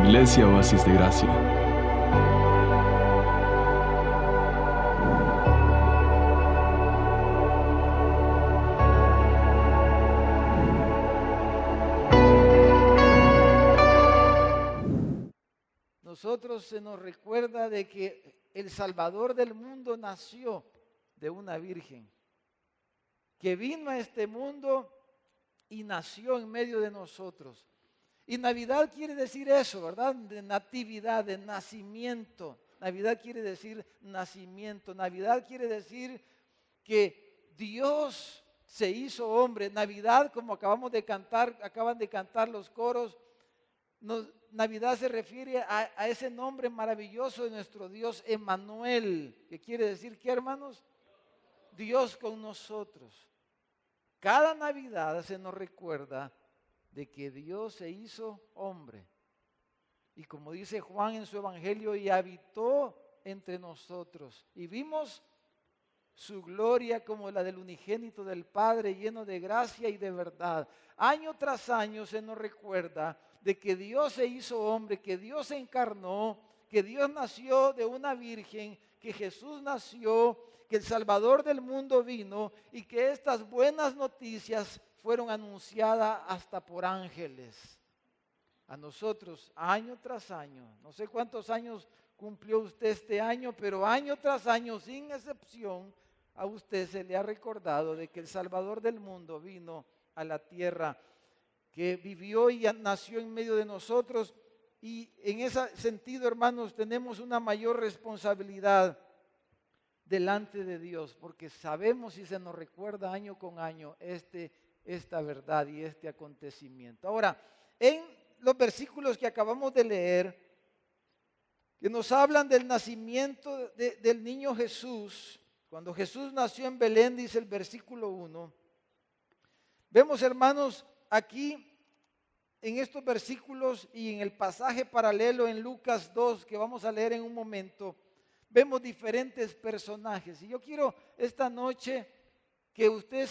Iglesia Oasis de Gracia. Nosotros se nos recuerda de que el Salvador del mundo nació de una virgen, que vino a este mundo y nació en medio de nosotros. Y Navidad quiere decir eso, ¿verdad? De natividad, de nacimiento. Navidad quiere decir nacimiento. Navidad quiere decir que Dios se hizo hombre. Navidad, como acaban de cantar los coros, Navidad se refiere a ese nombre maravilloso de nuestro Dios, Emmanuel, que quiere decir, ¿qué, hermanos? Dios con nosotros. Cada Navidad se nos recuerda de que Dios se hizo hombre. Y como dice Juan en su evangelio, y habitó entre nosotros. Y vimos su gloria como la del unigénito del Padre, lleno de gracia y de verdad. Año tras año se nos recuerda de que Dios se hizo hombre, que Dios se encarnó, que Dios nació de una virgen, que Jesús nació, que el Salvador del mundo vino y que estas buenas noticias fueron anunciadas hasta por ángeles. A nosotros, año tras año, no sé cuántos años cumplió usted este año, pero año tras año, sin excepción, a usted se le ha recordado de que el Salvador del mundo vino a la tierra, que vivió y nació en medio de nosotros. Y en ese sentido, hermanos, tenemos una mayor responsabilidad delante de Dios, porque sabemos y se nos recuerda año con año esta verdad y este acontecimiento. Ahora, en los versículos que acabamos de leer, que nos hablan del nacimiento del niño Jesús, cuando Jesús nació en Belén, dice el versículo 1, vemos, hermanos, aquí en estos versículos y en el pasaje paralelo en Lucas 2, que vamos a leer en un momento, vemos diferentes personajes. Y yo quiero esta noche que usted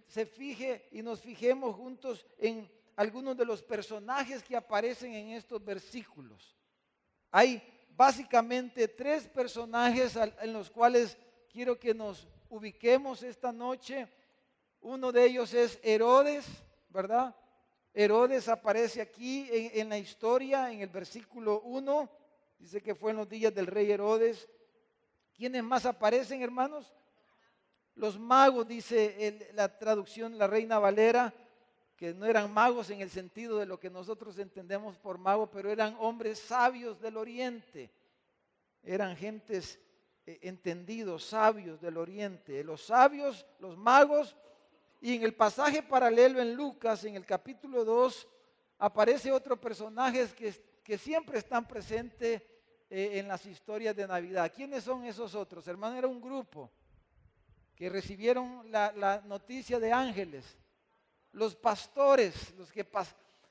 se fije y nos fijemos juntos en algunos de los personajes que aparecen en estos versículos. Hay básicamente tres personajes en los cuales quiero que nos ubiquemos esta noche. Uno de ellos es Herodes, ¿verdad? Herodes aparece aquí en la historia, en el versículo 1. Dice que fue en los días del rey Herodes. ¿Quiénes más aparecen, hermanos? Los magos, dice la traducción, la Reina Valera, que no eran magos en el sentido de lo que nosotros entendemos por mago, pero eran hombres sabios del oriente. Eran gentes entendidos, sabios del oriente. Los sabios, los magos. Y en el pasaje paralelo en Lucas, en el capítulo 2, aparece otro personaje que siempre están presentes en las historias de Navidad. ¿Quiénes son esos otros? Hermano, era un grupo que recibieron la noticia de ángeles. Los pastores, los que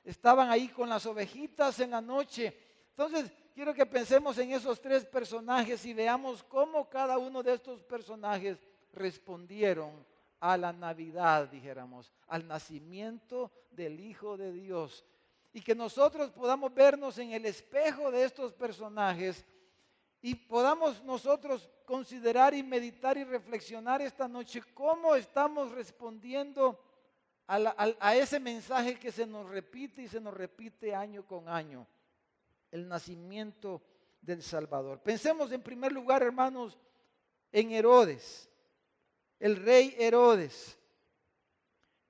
estaban ahí con las ovejitas en la noche. Entonces, quiero que pensemos en esos tres personajes y veamos cómo cada uno de estos personajes respondieron a la Navidad, dijéramos, al nacimiento del Hijo de Dios. Y que nosotros podamos vernos en el espejo de estos personajes y podamos nosotros considerar y meditar y reflexionar esta noche cómo estamos respondiendo a ese mensaje que se nos repite y se nos repite año con año, el nacimiento del Salvador. Pensemos en primer lugar, hermanos, en Herodes. El rey Herodes.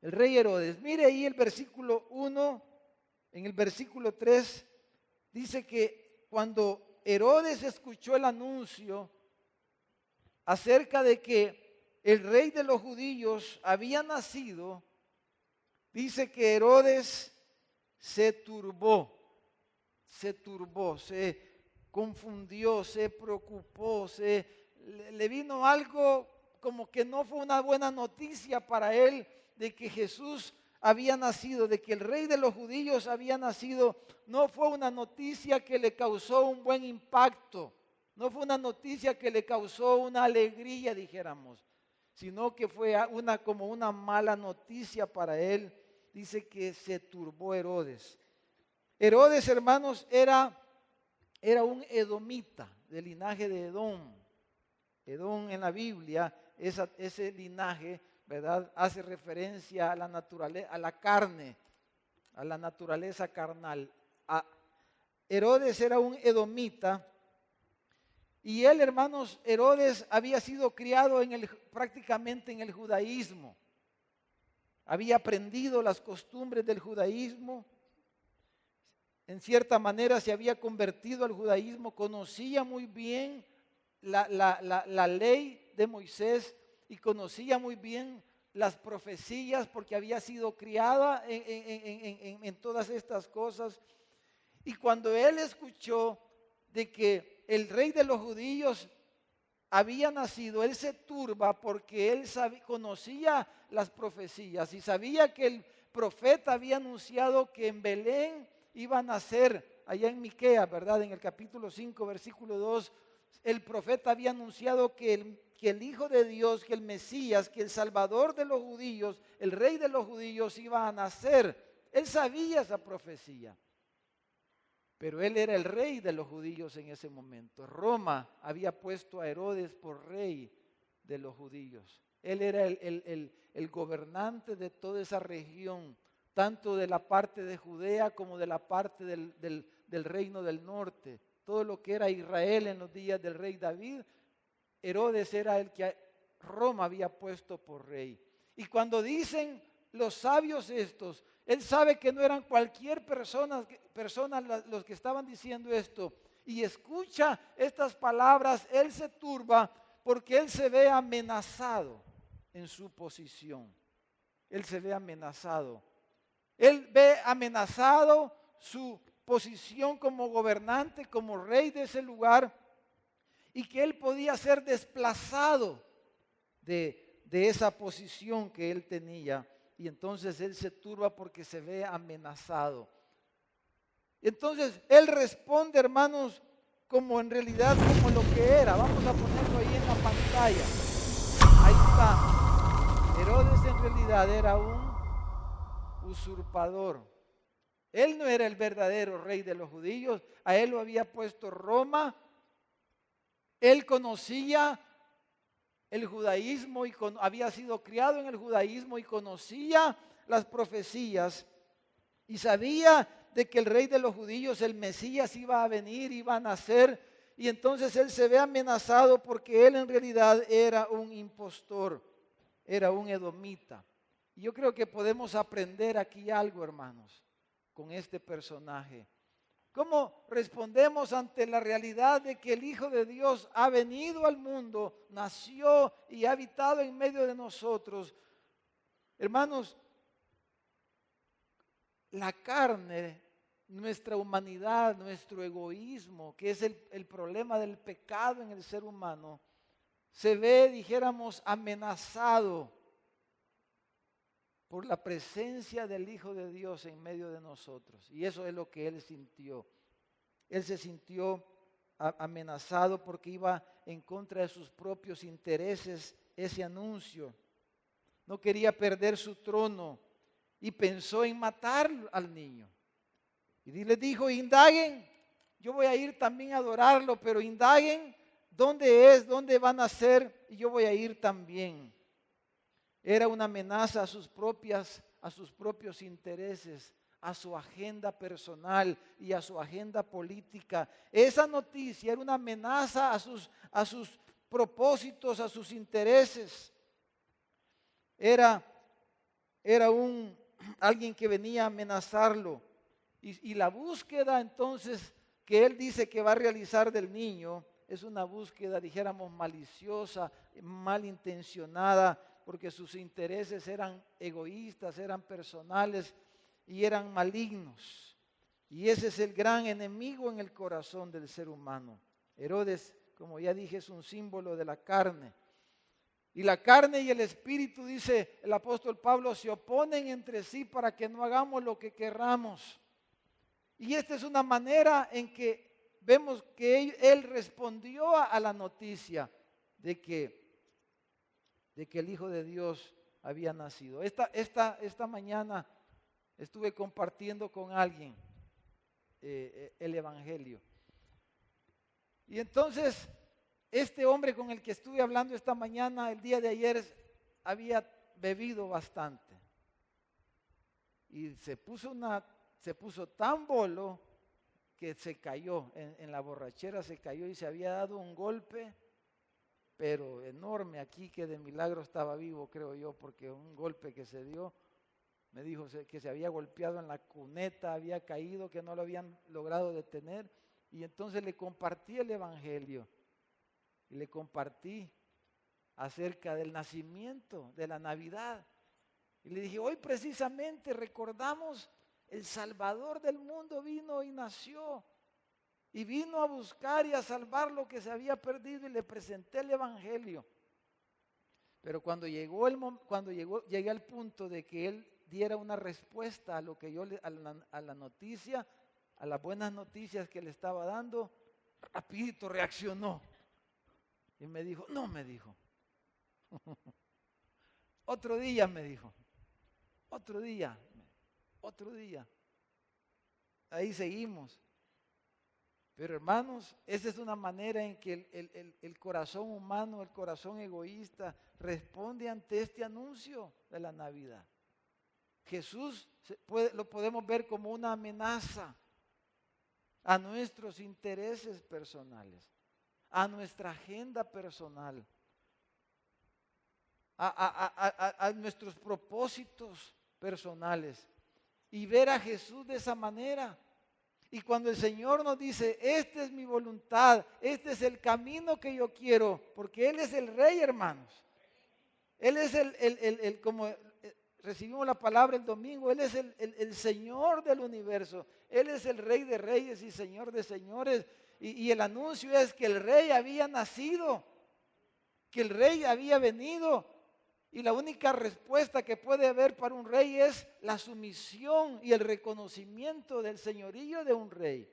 El rey Herodes. Mire ahí el versículo 1, en el versículo 3, dice que cuando Herodes escuchó el anuncio acerca de que el rey de los judíos había nacido, dice que Herodes se turbó, se confundió, se preocupó, le vino algo como que no fue una buena noticia para él de que Jesús había nacido, de que el rey de los judíos había nacido. No fue una noticia que le causó un buen impacto, no fue una noticia que le causó una alegría, dijéramos, sino que fue como una mala noticia para él. Dice que se turbó Herodes. Herodes, hermanos, era un edomita del linaje de Edom. Edom en la Biblia, ese linaje, ¿verdad?, hace referencia a la naturaleza, a la carne, a la naturaleza carnal. Herodes era un edomita. Y él, hermanos, Herodes había sido criado prácticamente en el judaísmo. Había aprendido las costumbres del judaísmo. En cierta manera se había convertido al judaísmo. Conocía muy bien la ley de Moisés y conocía muy bien las profecías porque había sido criada en todas estas cosas. Y cuando él escuchó de que el rey de los judíos había nacido, él se turba porque él conocía las profecías y sabía que el profeta había anunciado que en Belén iba a nacer, allá en Miqueas, ¿verdad? En el capítulo 5, versículo 2, el profeta había anunciado que el Hijo de Dios, que el Mesías, que el Salvador de los judíos, el Rey de los judíos iba a nacer. Él sabía esa profecía. Pero él era el rey de los judíos en ese momento. Roma había puesto a Herodes por rey de los judíos. Él era el gobernante de toda esa región, tanto de la parte de Judea como de la parte del reino del norte. Todo lo que era Israel en los días del rey David, Herodes era el que Roma había puesto por rey. Y cuando dicen los sabios estos, él sabe que no eran cualquier persona los que estaban diciendo esto. Y escucha estas palabras, él se turba porque él se ve amenazado en su posición. Él se ve amenazado. Él ve amenazado su posición como gobernante, como rey de ese lugar, y que él podía ser desplazado de esa posición que él tenía. Y entonces él se turba porque se ve amenazado. Entonces él responde, hermanos, como en realidad como lo que era. Vamos a ponerlo ahí en la pantalla. Ahí está. Herodes en realidad era un usurpador. Él no era el verdadero rey de los judíos. A él lo había puesto Roma. Él conocía el judaísmo y había sido criado en el judaísmo y conocía las profecías y sabía de que el rey de los judíos, el Mesías, iba a venir, iba a nacer, y entonces él se ve amenazado porque él en realidad era un impostor, era un edomita. Y yo creo que podemos aprender aquí algo, hermanos, con este personaje. ¿Cómo respondemos ante la realidad de que el Hijo de Dios ha venido al mundo, nació y ha habitado en medio de nosotros? Hermanos, la carne, nuestra humanidad, nuestro egoísmo, que es el problema del pecado en el ser humano, se ve, dijéramos, amenazado por la presencia del Hijo de Dios en medio de nosotros. Y eso es lo que él sintió. Él se sintió amenazado porque iba en contra de sus propios intereses ese anuncio. No quería perder su trono y pensó en matar al niño. Y les dijo, indaguen, yo voy a ir también a adorarlo, pero indaguen dónde es, dónde van a ser, y yo voy a ir también. Era una amenaza a sus propios intereses, a su agenda personal y a su agenda política. Esa noticia era una amenaza a sus propósitos, a sus intereses. Era alguien que venía a amenazarlo. Y la búsqueda entonces que él dice que va a realizar del niño es una búsqueda, dijéramos, maliciosa, malintencionada, porque sus intereses eran egoístas, eran personales y eran malignos. Y ese es el gran enemigo en el corazón del ser humano. Herodes, como ya dije, es un símbolo de la carne. Y la carne y el espíritu, dice el apóstol Pablo, se oponen entre sí para que no hagamos lo que querramos. Y esta es una manera en que vemos que él respondió a la noticia de que el Hijo de Dios había nacido. Esta mañana estuve compartiendo con alguien el Evangelio. Y entonces, este hombre con el que estuve hablando esta mañana, el día de ayer, había bebido bastante. Y se puso tan bolo que se cayó, en la borrachera se cayó y se había dado un golpe, pero enorme aquí, que de milagro estaba vivo, creo yo, porque un golpe que se dio, me dijo que se había golpeado en la cuneta, había caído, que no lo habían logrado detener, y entonces le compartí el Evangelio, y le compartí acerca del nacimiento, de la Navidad, y le dije, hoy precisamente recordamos el Salvador del mundo vino y nació, y vino a buscar y a salvar lo que se había perdido, y le presenté el Evangelio. Pero cuando llegué al punto de que él diera una respuesta a lo que yo a la noticia, a las buenas noticias que le estaba dando, rapidito reaccionó. Y me dijo, no, me dijo. Otro día, me dijo. Otro día. Ahí seguimos. Pero hermanos, esa es una manera en que el corazón humano, el corazón egoísta, responde ante este anuncio de la Navidad. Jesús lo podemos ver como una amenaza a nuestros intereses personales, a nuestra agenda personal, a nuestros propósitos personales. Y ver a Jesús de esa manera. Y cuando el Señor nos dice, esta es mi voluntad, este es el camino que yo quiero, porque Él es el Rey, hermanos. Él es como recibimos la palabra el domingo, Él es el Señor del universo. Él es el Rey de reyes y Señor de señores. Y el anuncio es que el Rey había nacido, que el Rey había venido. Y la única respuesta que puede haber para un rey es la sumisión y el reconocimiento del señorío de un rey.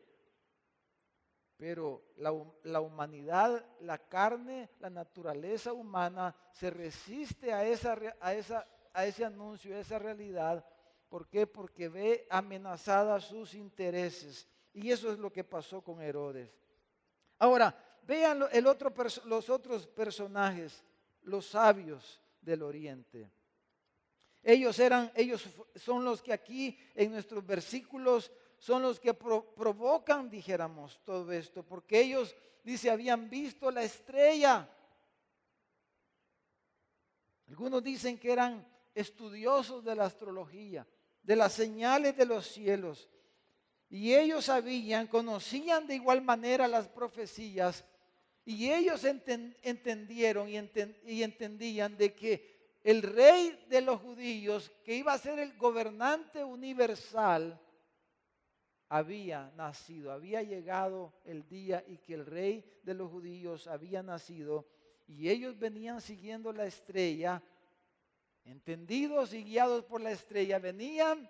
Pero la humanidad, la carne, la naturaleza humana se resiste a ese anuncio, a esa realidad. ¿Por qué? Porque ve amenazadas sus intereses. Y eso es lo que pasó con Herodes. Ahora, vean los otros personajes, los sabios del oriente. Ellos son los que aquí en nuestros versículos son los que provocan, dijéramos, todo esto, porque ellos, dice, habían visto la estrella. Algunos dicen que eran estudiosos de la astrología, de las señales de los cielos, y ellos conocían de igual manera las profecías. Y ellos entendieron y entendían de que el rey de los judíos, que iba a ser el gobernante universal, había nacido, había llegado el día y que el rey de los judíos había nacido. Y ellos venían siguiendo la estrella, entendidos y guiados por la estrella, venían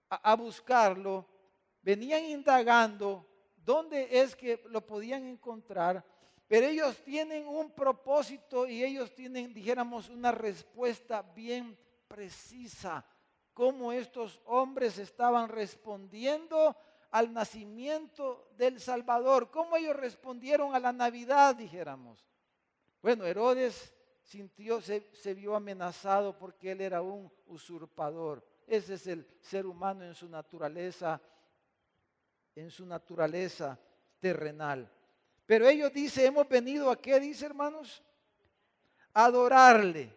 a buscarlo, venían indagando dónde es que lo podían encontrar. Pero ellos tienen un propósito y ellos tienen, dijéramos, una respuesta bien precisa. Cómo estos hombres estaban respondiendo al nacimiento del Salvador. Cómo ellos respondieron a la Navidad, dijéramos. Bueno, Herodes se vio amenazado porque él era un usurpador. Ese es el ser humano en su naturaleza terrenal. Pero ellos dicen, hemos venido a ¿qué dice, hermanos? A adorarle.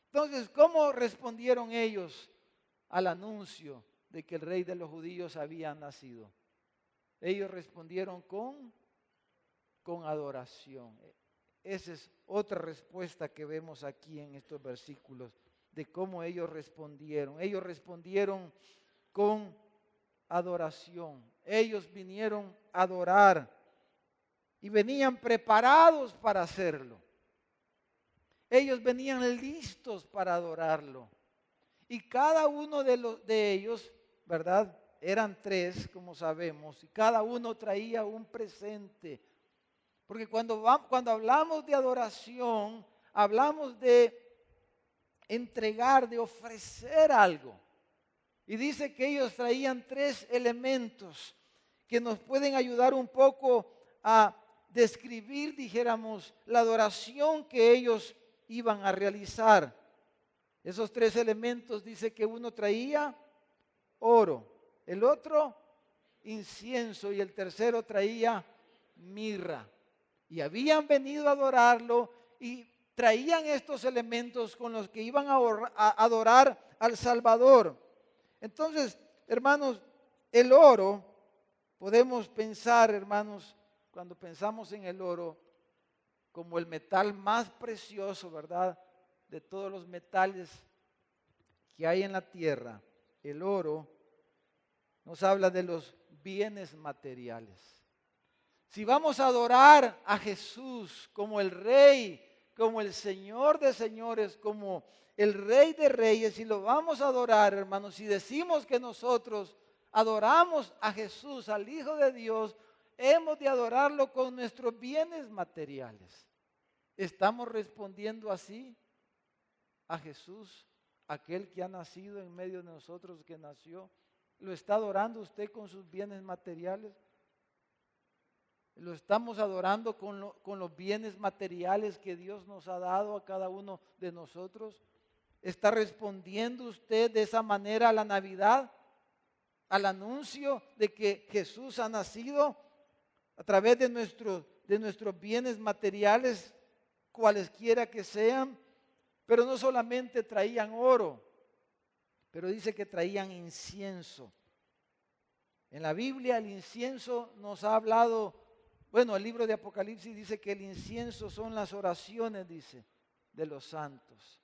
Entonces, ¿cómo respondieron ellos al anuncio de que el rey de los judíos había nacido? Ellos respondieron con adoración. Esa es otra respuesta que vemos aquí en estos versículos de cómo ellos respondieron. Ellos respondieron con adoración. Ellos vinieron a adorar. Y venían preparados para hacerlo. Ellos venían listos para adorarlo. Y cada uno de ellos, ¿verdad? Eran 3, como sabemos. Y cada uno traía un presente. Porque cuando hablamos de adoración, hablamos de entregar, de ofrecer algo. Y dice que ellos traían 3 elementos. que nos pueden ayudar un poco a describir, dijéramos, la adoración que ellos iban a realizar. Esos 3 elementos, dice que uno traía oro, el otro incienso y el tercero traía mirra. Y habían venido a adorarlo y traían estos elementos con los que iban a adorar al Salvador. Entonces, hermanos, el oro, podemos pensar, hermanos, cuando pensamos en el oro, como el metal más precioso, ¿verdad? De todos los metales que hay en la tierra, el oro nos habla de los bienes materiales. Si vamos a adorar a Jesús como el Rey, como el Señor de señores, como el Rey de reyes, y lo vamos a adorar, hermanos, si decimos que nosotros adoramos a Jesús, al Hijo de Dios, hemos de adorarlo con nuestros bienes materiales. ¿Estamos respondiendo así a Jesús, aquel que ha nacido en medio de nosotros, que nació? ¿Lo está adorando usted con sus bienes materiales? ¿Lo estamos adorando con los bienes materiales que Dios nos ha dado a cada uno de nosotros? ¿Está respondiendo usted de esa manera a la Navidad, al anuncio de que Jesús ha nacido a través de nuestros bienes materiales, cualesquiera que sean? Pero no solamente traían oro, pero dice que traían incienso. En la Biblia el incienso nos ha hablado, bueno, el libro de Apocalipsis dice que el incienso son las oraciones, dice, de los santos.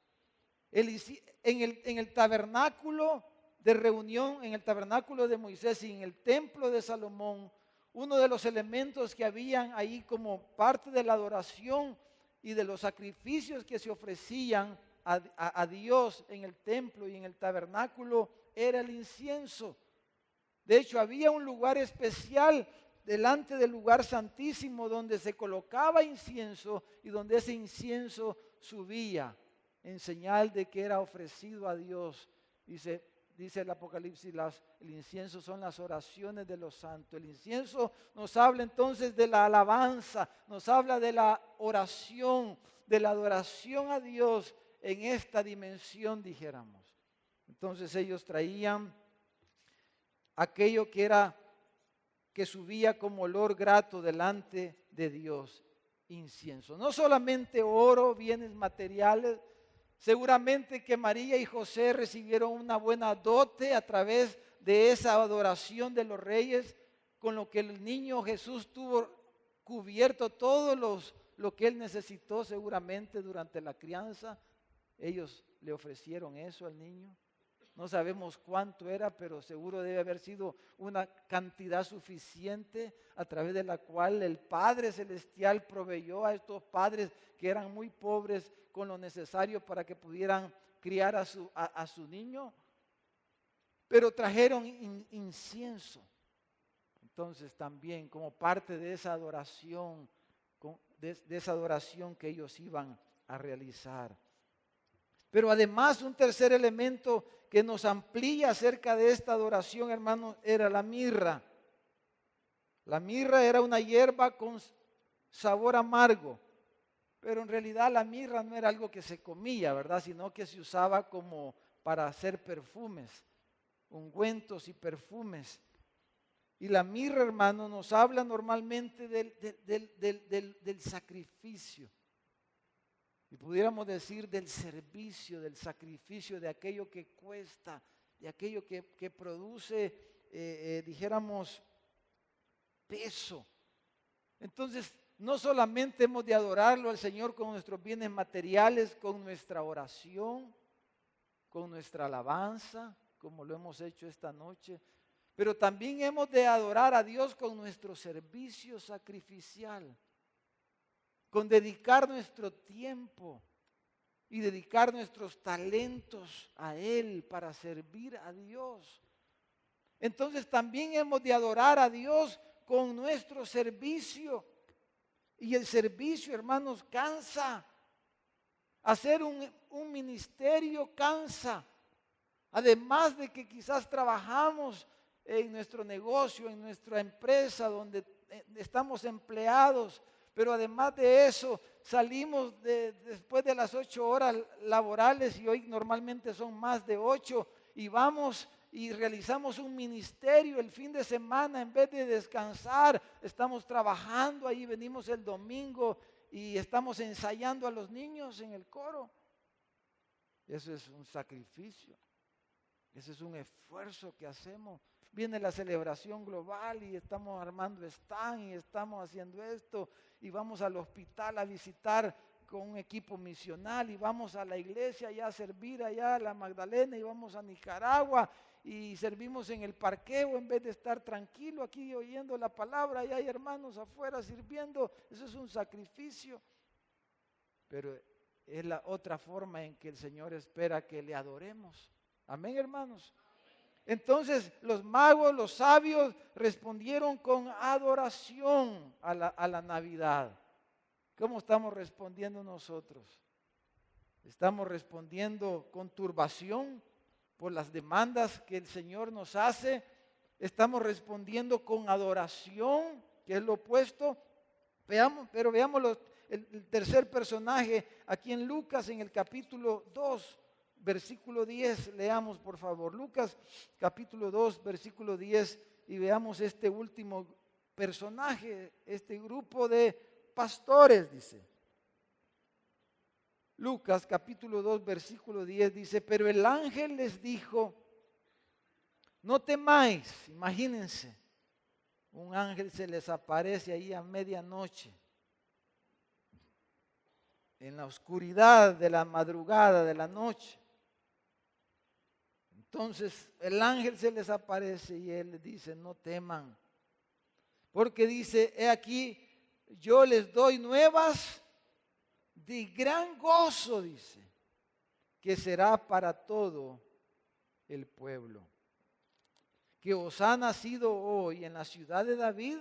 En el tabernáculo de reunión, en el tabernáculo de Moisés y en el templo de Salomón, uno de los elementos que habían ahí como parte de la adoración y de los sacrificios que se ofrecían a Dios en el templo y en el tabernáculo era el incienso. De hecho, había un lugar especial delante del lugar santísimo donde se colocaba incienso y donde ese incienso subía en señal de que era ofrecido a Dios. Dice el Apocalipsis, el incienso son las oraciones de los santos. El incienso nos habla entonces de la alabanza, nos habla de la oración, de la adoración a Dios en esta dimensión, dijéramos. Entonces ellos traían aquello que subía como olor grato delante de Dios, incienso. No solamente oro, bienes materiales. Seguramente que María y José recibieron una buena dote a través de esa adoración de los reyes, con lo que el niño Jesús tuvo cubierto todo lo que él necesitó seguramente durante la crianza. Ellos le ofrecieron eso al niño. No sabemos cuánto era, pero seguro debe haber sido una cantidad suficiente a través de la cual el Padre Celestial proveyó a estos padres que eran muy pobres con lo necesario para que pudieran criar a su niño. Pero trajeron incienso. Entonces también como parte de esa adoración, de esa adoración que ellos iban a realizar. Pero además un tercer elemento que nos amplía acerca de esta adoración, hermanos, era la mirra. La mirra era una hierba con sabor amargo, pero en realidad la mirra no era algo que se comía, ¿verdad? Sino que se usaba como para hacer perfumes, ungüentos y perfumes. Y la mirra, hermano, nos habla normalmente del sacrificio. Y pudiéramos decir del servicio, del sacrificio, de aquello que cuesta, de aquello que produce, dijéramos, peso. Entonces, no solamente hemos de adorarlo al Señor con nuestros bienes materiales, con nuestra oración, con nuestra alabanza, como lo hemos hecho esta noche, pero también hemos de adorar a Dios con nuestro servicio sacrificial, con dedicar nuestro tiempo y dedicar nuestros talentos a Él para servir a Dios. Entonces también hemos de adorar a Dios con nuestro servicio. Y el servicio, hermanos, cansa. Hacer un ministerio cansa. Además de que quizás trabajamos en nuestro negocio, en nuestra empresa, donde estamos empleados. Pero además de eso, salimos después de las 8 horas laborales, y hoy normalmente son más de 8, y vamos y realizamos un ministerio el fin de semana. En vez de descansar, estamos trabajando. Ahí venimos el domingo y estamos ensayando a los niños en el coro. Eso es un sacrificio, ese es un esfuerzo que hacemos. Viene la celebración global y estamos armando stand y estamos haciendo esto, y vamos al hospital a visitar con un equipo misional, y vamos a la iglesia ya a servir allá a la Magdalena, y vamos a Nicaragua y servimos en el parqueo en vez de estar tranquilo aquí oyendo la palabra. Y hay hermanos afuera sirviendo. Eso es un sacrificio, pero es la otra forma en que el Señor espera que le adoremos. Amén, hermanos. Entonces los magos, los sabios, respondieron con adoración a la Navidad. ¿Cómo estamos respondiendo nosotros? ¿Estamos respondiendo con turbación por las demandas que el Señor nos hace? ¿Estamos respondiendo con adoración, que es lo opuesto? Veamos el tercer personaje aquí en Lucas, en el capítulo 2, versículo 10. Leamos, por favor, Lucas capítulo 2, versículo 10, y veamos este último personaje, este grupo de pastores, dice. Lucas capítulo 2, versículo 10 dice: pero el ángel les dijo, no temáis. Imagínense, un ángel se les aparece ahí a medianoche, en la oscuridad de la madrugada, de la noche. Entonces el ángel se les aparece y él les dice: no teman, porque dice, he aquí, yo les doy nuevas de gran gozo, dice, que será para todo el pueblo. Que os ha nacido hoy en la ciudad de David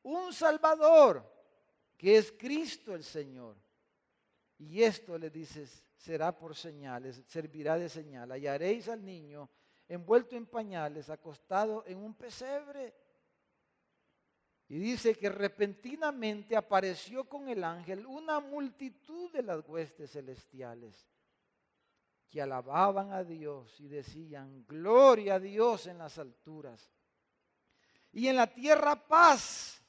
un Salvador, que es Cristo el Señor. Y esto, le dices, será por señales, servirá de señal. Hallaréis al niño envuelto en pañales, acostado en un pesebre. Y dice que repentinamente apareció con el ángel una multitud de las huestes celestiales, que alababan a Dios y decían: gloria a Dios en las alturas, y en la tierra paz,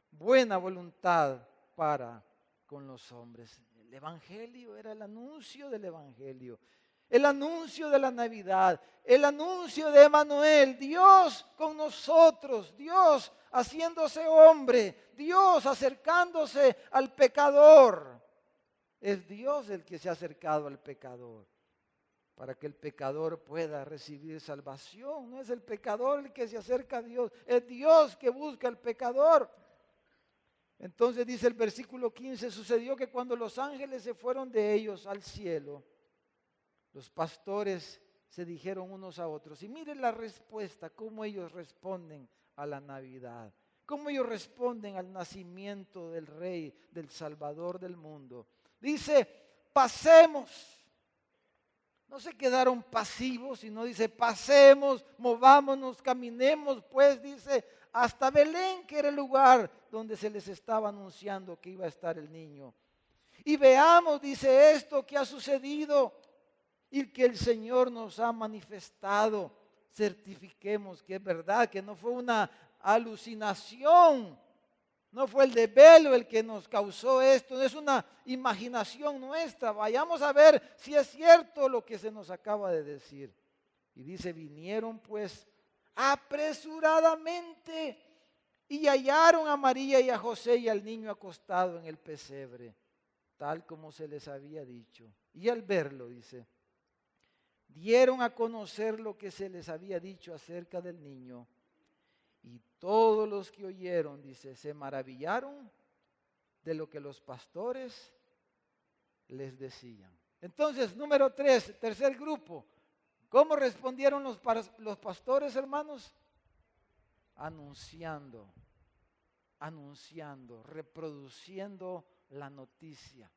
buena voluntad para con los hombres. El evangelio era el anuncio del evangelio, el anuncio de la Navidad, el anuncio de Emmanuel, Dios con nosotros, Dios haciéndose hombre, Dios acercándose al pecador. Es Dios el que se ha acercado al pecador, para que el pecador pueda recibir salvación. No es el pecador el que se acerca a Dios, es Dios que busca al pecador. Entonces dice el versículo 15, sucedió que cuando los ángeles se fueron de ellos al cielo, los pastores se dijeron unos a otros, y miren la respuesta, cómo ellos responden a la Navidad, cómo ellos responden al nacimiento del Rey, del Salvador del mundo. Dice, pasemos. No se quedaron pasivos, sino dice, pasemos, movámonos, caminemos, pues dice, hasta Belén, que era el lugar donde se les estaba anunciando que iba a estar el niño. Y veamos, dice, esto que ha sucedido y que el Señor nos ha manifestado. Certifiquemos que es verdad, que no fue una alucinación, no fue el desvelo el que nos causó esto, no es una imaginación nuestra. Vayamos a ver si es cierto lo que se nos acaba de decir. Y dice, vinieron pues apresuradamente y hallaron a María y a José y al niño acostado en el pesebre, tal como se les había dicho. Y al verlo, dice, dieron a conocer lo que se les había dicho acerca del niño. Y todos los que oyeron, dice, se maravillaron de lo que los pastores les decían. Entonces, número 3, tercer grupo. ¿Cómo respondieron los pastores, hermanos? Anunciando, reproduciendo la noticia,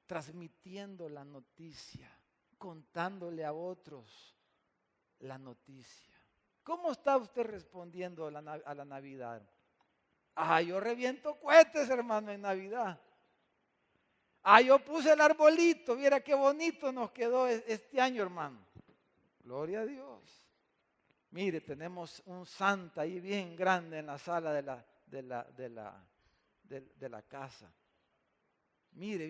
transmitiendo la noticia, contándole a otros la noticia. ¿Cómo está usted respondiendo a la Navidad? Yo reviento cohetes, hermano, en Navidad. Yo puse el arbolito, viera qué bonito nos quedó este año, hermano. Gloria a Dios. Mire, tenemos un Santa ahí bien grande en la sala de la casa. Mire,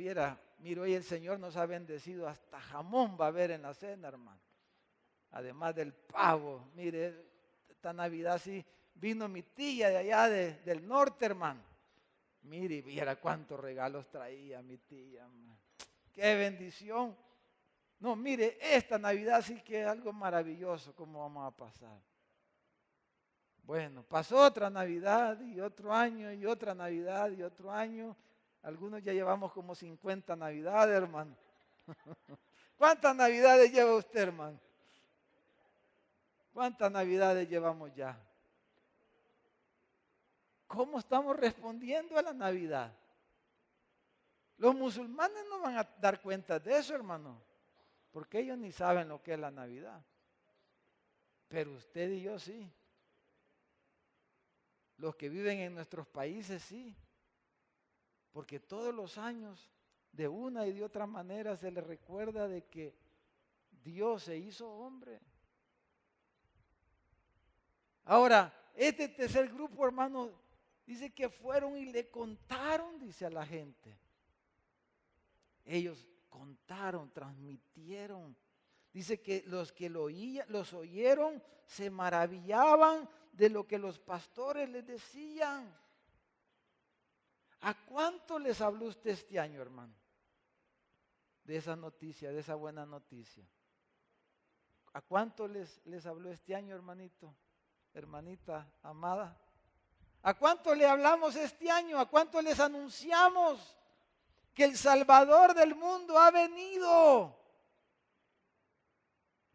hoy el Señor nos ha bendecido, hasta jamón va a haber en la cena, hermano. Además del pavo. Mire, esta Navidad sí vino mi tía de allá del norte, hermano. Mire, viera cuántos regalos traía mi tía, hermano. Qué bendición. No, mire, esta Navidad sí que es algo maravilloso, como vamos a pasar. Bueno, pasó otra Navidad y otro año y otra Navidad y otro año. Algunos ya llevamos como 50 Navidades, hermano. ¿Cuántas Navidades lleva usted, hermano? ¿Cuántas Navidades llevamos ya? ¿Cómo estamos respondiendo a la Navidad? Los musulmanes no van a dar cuenta de eso, hermano, porque ellos ni saben lo que es la Navidad. Pero usted y yo sí. Los que viven en nuestros países sí. Porque todos los años, de una y de otra manera, se les recuerda de que Dios se hizo hombre. Ahora, este tercer grupo, hermano, dice que fueron y le contaron, dice a la gente. Ellos contaron, transmitieron. Dice que los que los oyeron se maravillaban de lo que los pastores les decían. ¿A cuánto les habló usted este año, hermano? De esa noticia, de esa buena noticia. ¿A cuánto les habló este año, hermanito? Hermanita amada. ¿A cuánto le hablamos este año? ¿A cuánto les anunciamos que el Salvador del mundo ha venido?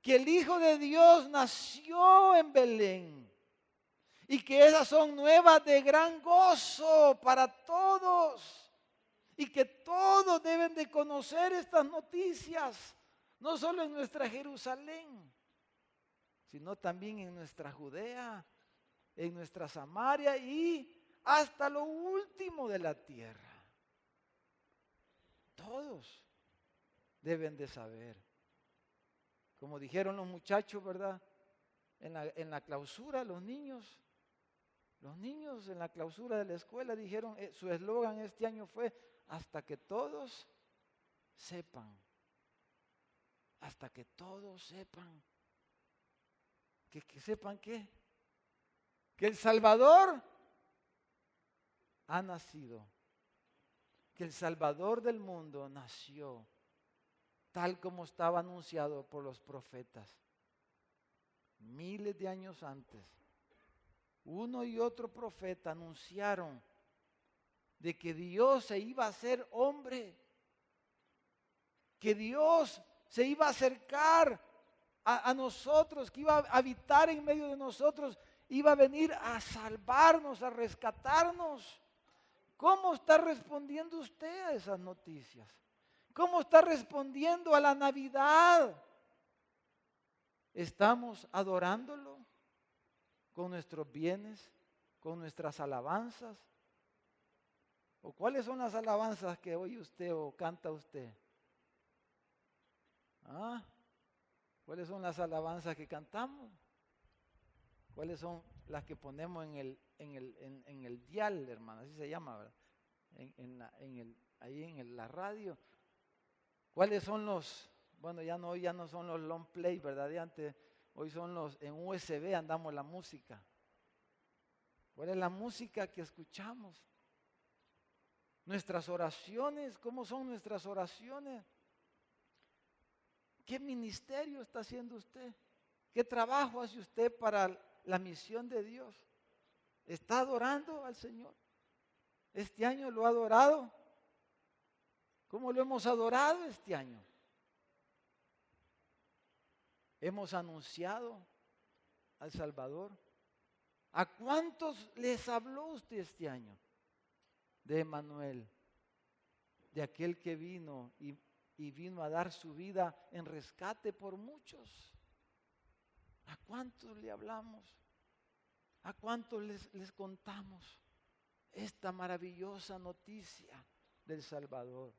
Que el Hijo de Dios nació en Belén. Y que esas son nuevas de gran gozo para todos. Y que todos deben de conocer estas noticias. No solo en nuestra Jerusalén, sino también en nuestra Judea, en nuestra Samaria y hasta lo último de la tierra. Todos deben de saber. Como dijeron los muchachos, ¿verdad? En la clausura, los niños en la clausura de la escuela dijeron, su eslogan este año fue, hasta que todos sepan. Hasta que todos sepan. ¿Que sepan qué? Que el Salvador ha nacido. Que el Salvador del mundo nació tal como estaba anunciado por los profetas. Miles de años antes, uno y otro profeta anunciaron de que Dios se iba a hacer hombre, que Dios se iba a acercar a nosotros, que iba a habitar en medio de nosotros, iba a venir a salvarnos, a rescatarnos. ¿Cómo está respondiendo usted a esas noticias? ¿Cómo está respondiendo a la Navidad? ¿Estamos adorándolo con nuestros bienes, con nuestras alabanzas? ¿O cuáles son las alabanzas que oye usted o canta usted? ¿Cuáles son las alabanzas que cantamos? ¿Cuáles son las que ponemos en el dial, hermano? Así se llama, ¿verdad? Ahí en la radio. ¿Cuáles son los, bueno, hoy ya no son los long play, ¿verdad? De antes, hoy son en USB andamos la música. ¿Cuál es la música que escuchamos? Nuestras oraciones, ¿cómo son nuestras oraciones? ¿Qué ministerio está haciendo usted? ¿Qué trabajo hace usted para la misión de Dios? ¿Está adorando al Señor? ¿Este año lo ha adorado? ¿Cómo lo hemos adorado este año? Hemos anunciado al Salvador. ¿A cuántos les habló usted este año? De Emmanuel, de aquel que vino y vino a dar su vida en rescate por muchos. ¿A cuántos le hablamos? ¿A cuántos les contamos esta maravillosa noticia del Salvador?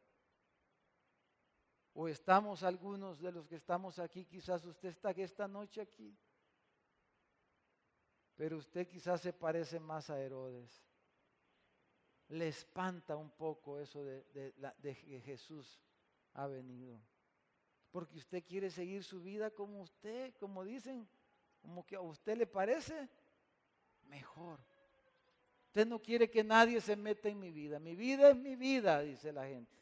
¿O estamos algunos de los que estamos aquí, quizás usted está esta noche aquí, pero usted quizás se parece más a Herodes? Le espanta un poco eso de que Jesús ha venido. Porque usted quiere seguir su vida como usted, como dicen, como que a usted le parece mejor. Usted no quiere que nadie se meta en mi vida. Mi vida es mi vida, dice la gente.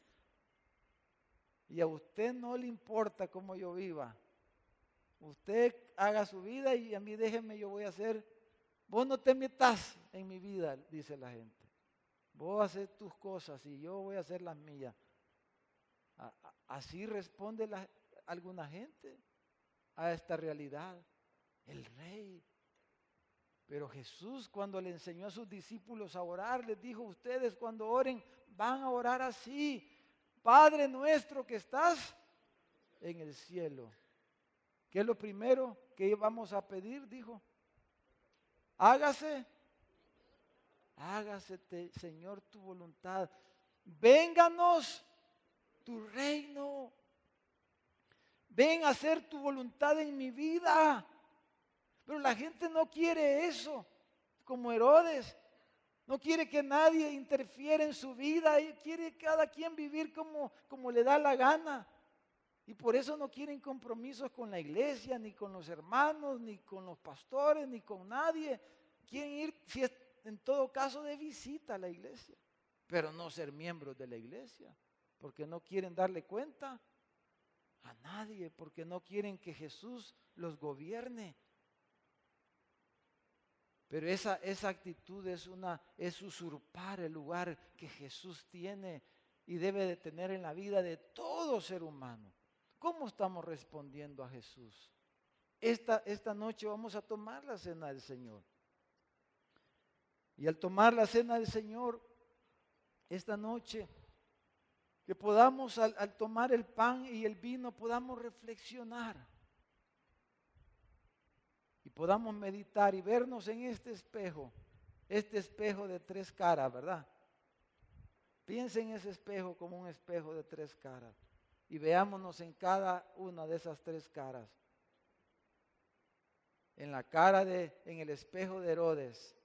Y a usted no le importa cómo yo viva. Usted haga su vida y a mí déjeme, yo voy a hacer. Vos no te metas en mi vida, dice la gente. Vos haces tus cosas y yo voy a hacer las mías. Así responde alguna gente a esta realidad. El rey. Pero Jesús, cuando le enseñó a sus discípulos a orar, les dijo: ustedes cuando oren van a orar así: Padre nuestro que estás en el cielo. ¿Qué es lo primero que vamos a pedir? Dijo: hágase, Señor, tu voluntad. Vénganos tu reino. Ven a hacer tu voluntad en mi vida. Pero la gente no quiere eso, como Herodes. No quiere que nadie interfiera en su vida. Y quiere cada quien vivir como le da la gana. Y por eso no quieren compromisos con la iglesia, ni con los hermanos, ni con los pastores, ni con nadie. Quieren ir, si es en todo caso, de visita a la iglesia, pero no ser miembros de la iglesia, porque no quieren darle cuenta a nadie, porque no quieren que Jesús los gobierne. Pero esa actitud es usurpar el lugar que Jesús tiene y debe de tener en la vida de todo ser humano. ¿Cómo estamos respondiendo a Jesús? Esta noche vamos a tomar la cena del Señor. Y al tomar la cena del Señor, esta noche, que podamos al tomar el pan y el vino, podamos reflexionar. Y podamos meditar y vernos en este espejo de tres caras, ¿verdad? Piensen en ese espejo como un espejo de tres caras y veámonos en cada una de esas tres caras. En el espejo de Herodes,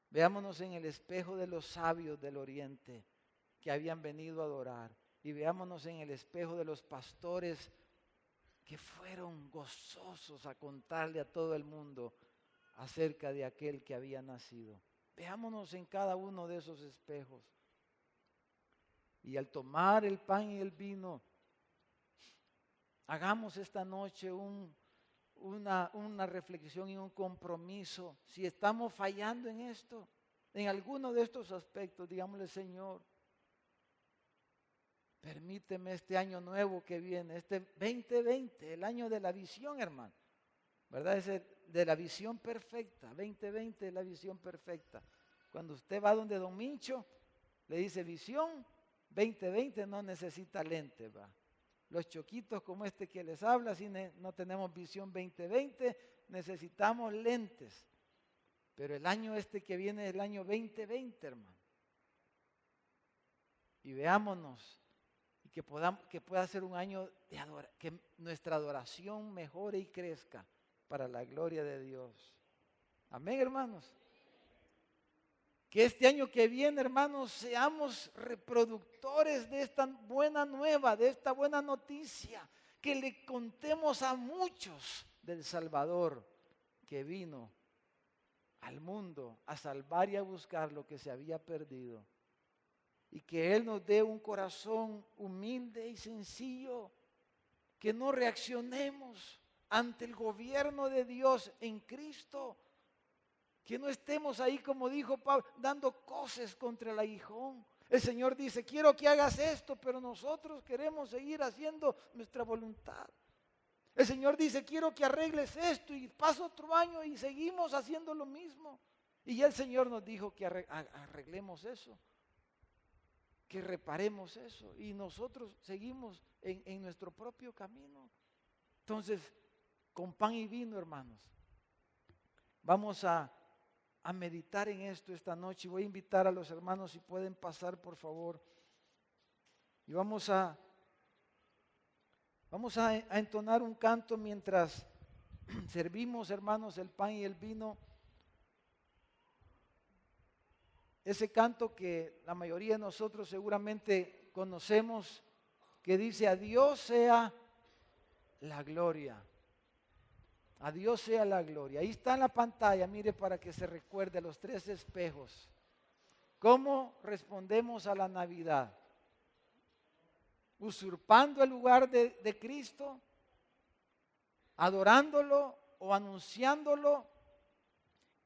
veámonos en el espejo de los sabios del oriente que habían venido a adorar, y veámonos en el espejo de los pastores que fueron gozosos a contarle a todo el mundo acerca de aquel que había nacido. Veámonos en cada uno de esos espejos. Y al tomar el pan y el vino, hagamos esta noche una reflexión y un compromiso. Si estamos fallando en esto, en alguno de estos aspectos, digámosle: Señor, permíteme este año nuevo que viene, este 2020, el año de la visión, hermano, ¿verdad? Es de la visión perfecta. 2020 es la visión perfecta. Cuando usted va donde Don Mincho, le dice visión 2020, no necesita lentes, va. Los choquitos como este que les habla, si no tenemos visión 2020, necesitamos lentes. Pero el año que viene es el año 2020, hermano. Y veámonos, y que pueda ser un año que nuestra adoración mejore y crezca para la gloria de Dios. Amén, hermanos. Que este año que viene, hermanos, seamos reproductores de esta buena nueva, de esta buena noticia, que le contemos a muchos del Salvador que vino al mundo a salvar y a buscar lo que se había perdido. Y que Él nos dé un corazón humilde y sencillo, que no reaccionemos ante el gobierno de Dios en Cristo. Que no estemos ahí, como dijo Pablo, dando coces contra el aguijón. El Señor dice: quiero que hagas esto, pero nosotros queremos seguir haciendo nuestra voluntad. El Señor dice: quiero que arregles esto, y pasa otro año y seguimos haciendo lo mismo. Y ya el Señor nos dijo que arreglemos eso, que reparemos eso, y nosotros seguimos en nuestro propio camino. Entonces, con pan y vino, hermanos. Vamos a meditar en esto esta noche. Voy a invitar a los hermanos si pueden pasar, por favor. Y vamos a entonar un canto mientras servimos, hermanos, el pan y el vino. Ese canto que la mayoría de nosotros seguramente conocemos, que dice: a Dios sea la gloria. A Dios sea la gloria. Ahí está en la pantalla, mire, para que se recuerde los 3 espejos. ¿Cómo respondemos a la Navidad? ¿Usurpando el lugar de Cristo? ¿Adorándolo o anunciándolo?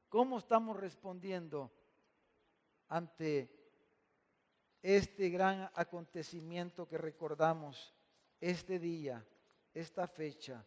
¿Cómo estamos respondiendo ante este gran acontecimiento que recordamos este día, esta fecha?